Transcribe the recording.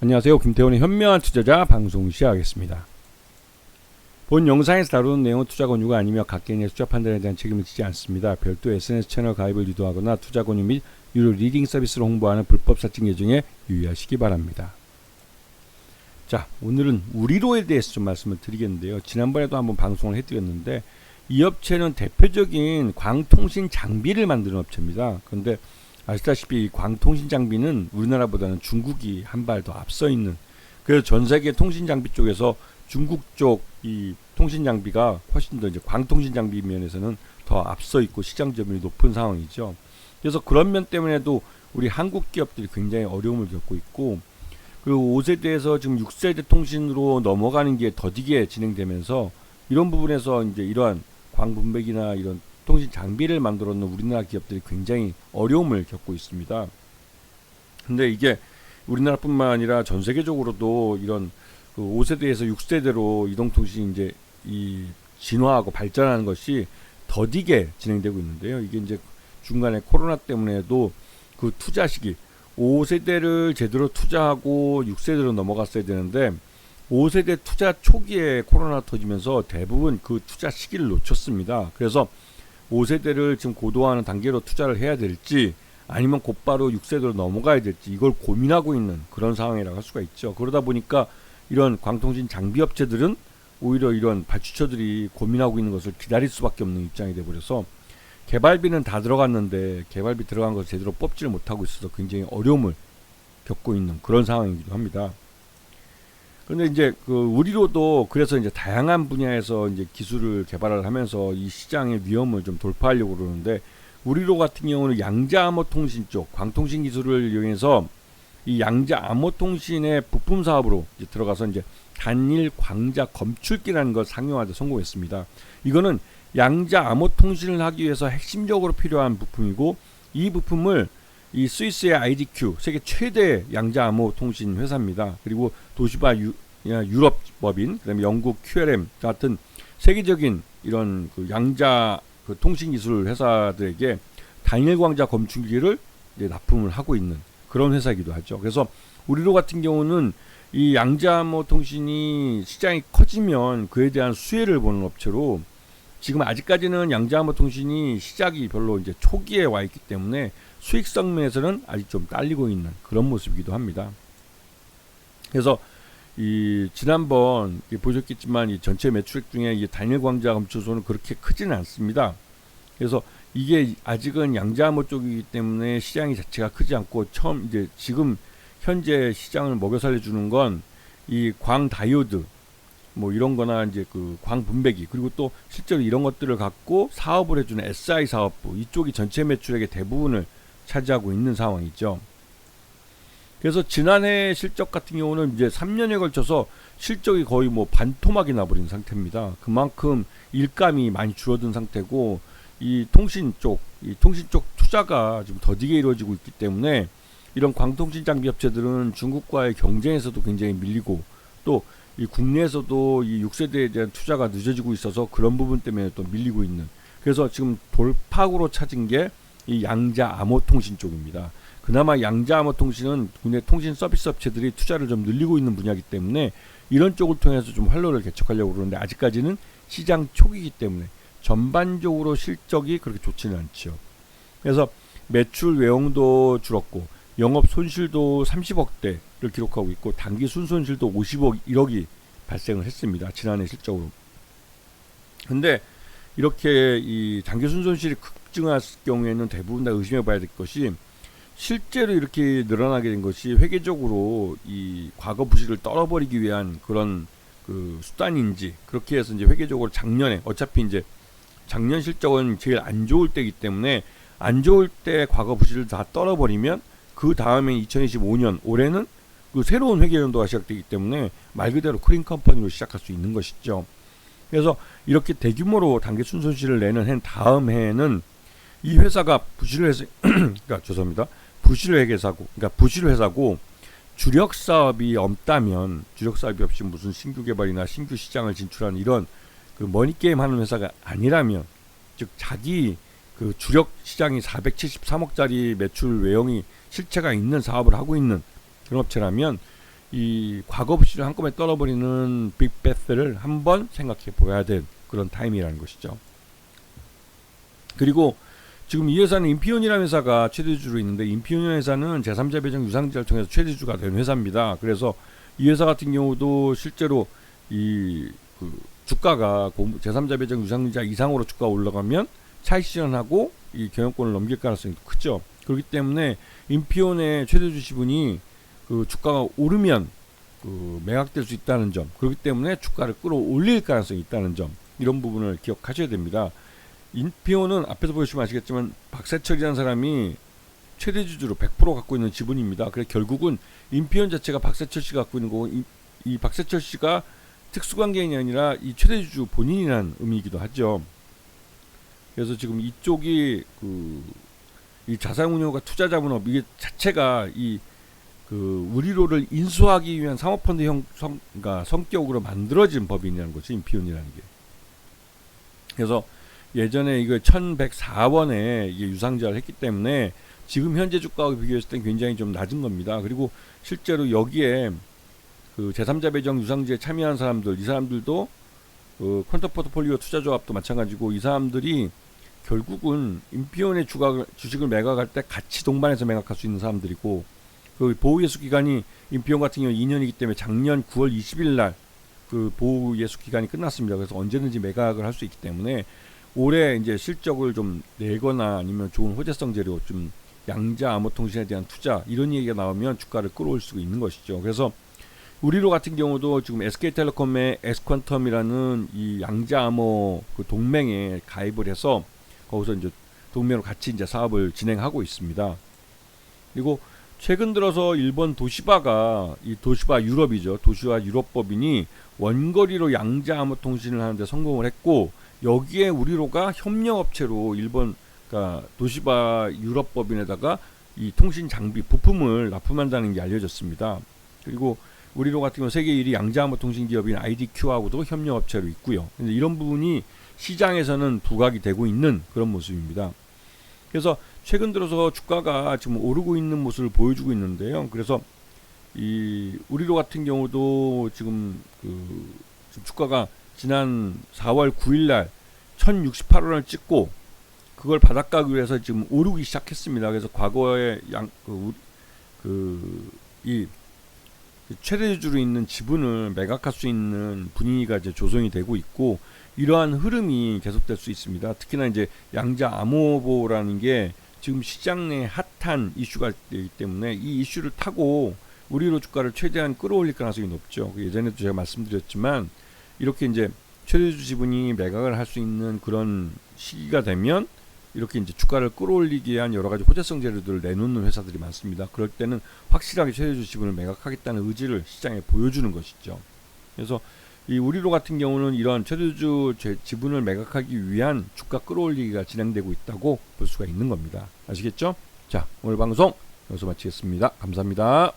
안녕하세요. 김태훈의 현명한 투자자 방송 시작하겠습니다. 본 영상에서 다루는 내용은 투자 권유가 아니며 각 개인의 투자 판단에 대한 책임을 지지 않습니다. 별도 SNS 채널 가입을 유도하거나 투자 권유 및 유료 리딩 서비스를 홍보하는 불법 사칭 계정에 유의하시기 바랍니다. 자, 오늘은 우리로에 대해서 좀 말씀을 드리겠는데요. 지난번에도 한번 방송을 해드렸는데 이 업체는 대표적인 광통신 장비를 만드는 업체입니다. 그런데 아시다시피 이 광통신 장비는 우리나라보다는 중국이 한 발 더 앞서 있는, 그래서 전 세계 통신 장비 쪽에서 중국 쪽 이 통신 장비가 훨씬 더 이제 광통신 장비 면에서는 더 앞서 있고 시장 점유율이 높은 상황이죠. 그래서 그런 면 때문에도 우리 한국 기업들이 굉장히 어려움을 겪고 있고, 그리고 5세대에서 지금 6세대 통신으로 넘어가는 게 더디게 진행되면서 이런 부분에서 이제 이러한 광분배기나 이런 통신 장비를 만들어 놓은 우리나라 기업들이 굉장히 어려움을 겪고 있습니다. 근데 이게 우리나라뿐만 아니라 전 세계적으로도 이런 그 5세대에서 6세대로 이동통신이 이제 이 진화하고 발전하는 것이 더디게 진행되고 있는데요. 이게 이제 중간에 코로나 때문에도 그 투자 시기 5세대를 제대로 투자하고 6세대로 넘어갔어야 되는데 5세대 투자 초기에 코로나 터지면서 대부분 그 투자 시기를 놓쳤습니다. 그래서 5세대를 지금 고도화하는 단계로 투자를 해야 될지 아니면 곧바로 6세대로 넘어가야 될지 이걸 고민하고 있는 그런 상황이라고 할 수가 있죠. 그러다 보니까 이런 광통신 장비 업체들은 오히려 이런 발주처들이 고민하고 있는 것을 기다릴 수밖에 없는 입장이 돼버려서 개발비는 다 들어갔는데 개발비 들어간 것을 제대로 뽑지를 못하고 있어서 굉장히 어려움을 겪고 있는 그런 상황이기도 합니다. 그런데 이제 그 우리로도 그래서 이제 다양한 분야에서 이제 기술을 개발을 하면서 이 시장의 위험을 좀 돌파하려고 그러는데, 우리로 같은 경우는 양자 암호 통신 쪽 광통신 기술을 이용해서 이 양자 암호 통신의 부품 사업으로 이제 들어가서 이제 단일 광자 검출기라는 걸 상용화에 성공했습니다. 이거는 양자 암호 통신을 하기 위해서 핵심적으로 필요한 부품이고, 이 부품을 이 스위스의 IDQ 세계 최대 양자 암호 통신 회사입니다. 그리고 도시바 유럽 법인, 그다음에 영국 QLM 같은 세계적인 이런 그 양자 그 통신 기술 회사들에게 단일 광자 검출기를 이제 납품을 하고 있는 그런 회사이기도 하죠. 그래서 우리로 같은 경우는 이 양자 암호 통신이 시장이 커지면 그에 대한 수혜를 보는 업체로, 지금 아직까지는 양자 암호 통신이 시작이 별로 이제 초기에 와 있기 때문에 수익성 면에서는 아직 좀 딸리고 있는 그런 모습이기도 합니다. 그래서 이 지난번 보셨겠지만 이 전체 매출액 중에 이 단일 광자 검출소는 그렇게 크지는 않습니다. 그래서 이게 아직은 양자 암호 쪽이기 때문에 시장이 자체가 크지 않고, 처음 이제 지금 현재 시장을 먹여 살려주는 건 이 광 다이오드 뭐 이런 거나 이제 그 광 분배기, 그리고 또 실제로 이런 것들을 갖고 사업을 해주는 SI 사업부, 이쪽이 전체 매출액의 대부분을 차지하고 있는 상황이죠. 그래서 지난해 실적 같은 경우는 이제 3년에 걸쳐서 실적이 거의 뭐 반토막이 나버린 상태입니다. 그만큼 일감이 많이 줄어든 상태고, 이 통신 쪽 투자가 좀 더디게 이루어지고 있기 때문에 이런 광통신 장비 업체들은 중국과의 경쟁에서도 굉장히 밀리고, 또 이 국내에서도 이 6세대에 대한 투자가 늦어지고 있어서 그런 부분 때문에 또 밀리고 있는, 그래서 지금 돌파구로 찾은 게 이 양자 암호 통신 쪽입니다. 그나마 양자 암호 통신은 국내 통신 서비스 업체들이 투자를 좀 늘리고 있는 분야이기 때문에 이런 쪽을 통해서 좀 활로를 개척하려고 그러는데, 아직까지는 시장 초기이기 때문에 전반적으로 실적이 그렇게 좋지는 않죠. 그래서 매출 외형도 줄었고 영업 손실도 30억대를 기록하고 있고, 단기 순손실도 1억이 발생을 했습니다. 지난해 실적으로. 근데 이렇게 이 단기 순손실이 급증할 경우에는 대부분 다 의심해 봐야 될 것이, 실제로 이렇게 늘어나게 된 것이 회계적으로 이 과거 부실을 떨어버리기 위한 그런 그 수단인지, 그렇게 해서 이제 회계적으로 작년에, 어차피 이제 작년 실적은 제일 안 좋을 때이기 때문에 안 좋을 때 과거 부실을 다 떨어버리면 그 다음에 2025년 올해는 그 새로운 회계연도가 시작되기 때문에 말 그대로 크린 컴퍼니로 시작할 수 있는 것이죠. 그래서 이렇게 대규모로 단기 순손실을 내는 해 다음 해에는 이 회사가 부실회사 그러니까 죄송합니다. 부실회사고 주력 사업이 없다면, 주력 사업이 없이 무슨 신규 개발이나 신규 시장을 진출하는 이런 그 머니게임 하는 회사가 아니라면, 즉 자기 그 주력 시장이 473억짜리 매출 외형이 실체가 있는 사업을 하고 있는 그런 업체라면 이 과거 부실을 한꺼번에 떨어버리는 빅베스를 한번 생각해 보아야 될 그런 타임이라는 것이죠. 그리고 지금 이 회사는 인피온이라는 회사가 최대주주로 있는데, 인피온 회사는 제3자 배정 유상증자를 통해서 최대주주가 된 회사입니다. 그래서 이 회사 같은 경우도 실제로 이 주가가 제3자 배정 유상증자 이상으로 주가가 올라가면 차익 실현하고 이 경영권을 넘길 가능성이 크죠. 그렇기 때문에 인피온의 최대주주 지분이 주가가 오르면 매각될 수 있다는 점, 그렇기 때문에 주가를 끌어올릴 가능성이 있다는 점, 이런 부분을 기억하셔야 됩니다. 인피온은 앞에서 보시면 아시겠지만 박세철이라는 사람이 최대주주로 100% 갖고 있는 지분입니다. 그래서 결국은 인피온 자체가 박세철 씨가 갖고 있는 거고, 이 박세철 씨가 특수관계인이 아니라 이 최대주주 본인이라는 의미이기도 하죠. 그래서 지금 이쪽이 이 자산운용과 투자자문업, 이게 자체가 우리로를 인수하기 위한 사모펀드 그러니까 성격으로 만들어진 법인이라는 거죠, 인피온이라는 게. 그래서 예전에 이거 1104원에 이게 유상증자를 했기 때문에 지금 현재 주가와 비교했을 때 굉장히 좀 낮은 겁니다. 그리고 실제로 여기에 제3자 배정 유상증자에 참여한 사람들, 이 사람들도 퀀터 포트폴리오 투자조합도 마찬가지고, 이 사람들이 결국은 인피온의 주식을 매각할 때 같이 동반해서 매각할 수 있는 사람들이고, 보호예수 기간이 인피온 같은 경우 2년이기 때문에 작년 9월 20일 날 보호예수 기간이 끝났습니다. 그래서 언제든지 매각을 할 수 있기 때문에 올해 이제 실적을 좀 내거나 아니면 좋은 호재성 재료, 좀 양자 암호통신에 대한 투자, 이런 얘기가 나오면 주가를 끌어올 수 있는 것이죠. 그래서 우리로 같은 경우도 지금 SK텔레콤의 S퀀텀이라는 이 양자 암호 동맹에 가입을 해서 거기서 이제 동맹으로 같이 이제 사업을 진행하고 있습니다. 그리고 최근 들어서 일본 도시바가, 이 도시바 유럽이죠, 도시바 유럽법인이 원거리로 양자 암호 통신을 하는데 성공을 했고, 여기에 우리로가 협력업체로 일본, 그러니까 도시바 유럽법인에다가 이 통신 장비 부품을 납품한다는 게 알려졌습니다. 그리고 우리로 같은 경우 세계 1위 양자 암호 통신 기업인 IDQ하고도 협력업체로 있고요. 근데 이런 부분이 시장에서는 부각이 되고 있는 그런 모습입니다. 그래서 최근 들어서 주가가 지금 오르고 있는 모습을 보여주고 있는데요. 그래서 이 우리로 같은 경우도 지금 지금 주가가 지난 4월 9일 날 1068원을 찍고 그걸 바닥가기 위해서 지금 오르기 시작했습니다. 그래서 과거에 이 최대주주로 있는 지분을 매각할 수 있는 분위기가 이제 조성이 되고 있고, 이러한 흐름이 계속될 수 있습니다. 특히나 이제 양자 암호보호라는 게 지금 시장 내 핫한 이슈가 되기 때문에 이 이슈를 타고 우리로 주가를 최대한 끌어올릴 가능성이 높죠. 예전에도 제가 말씀드렸지만, 이렇게 이제 최대주주 지분이 매각을 할 수 있는 그런 시기가 되면 이렇게 이제 주가를 끌어올리기 위한 여러 가지 호재성 재료들을 내놓는 회사들이 많습니다. 그럴 때는 확실하게 최대주주 지분을 매각하겠다는 의지를 시장에 보여주는 것이죠. 그래서 이 우리로 같은 경우는 이런 최대주주 지분을 매각하기 위한 주가 끌어올리기가 진행되고 있다고 볼 수가 있는 겁니다. 아시겠죠? 자, 오늘 방송 여기서 마치겠습니다. 감사합니다.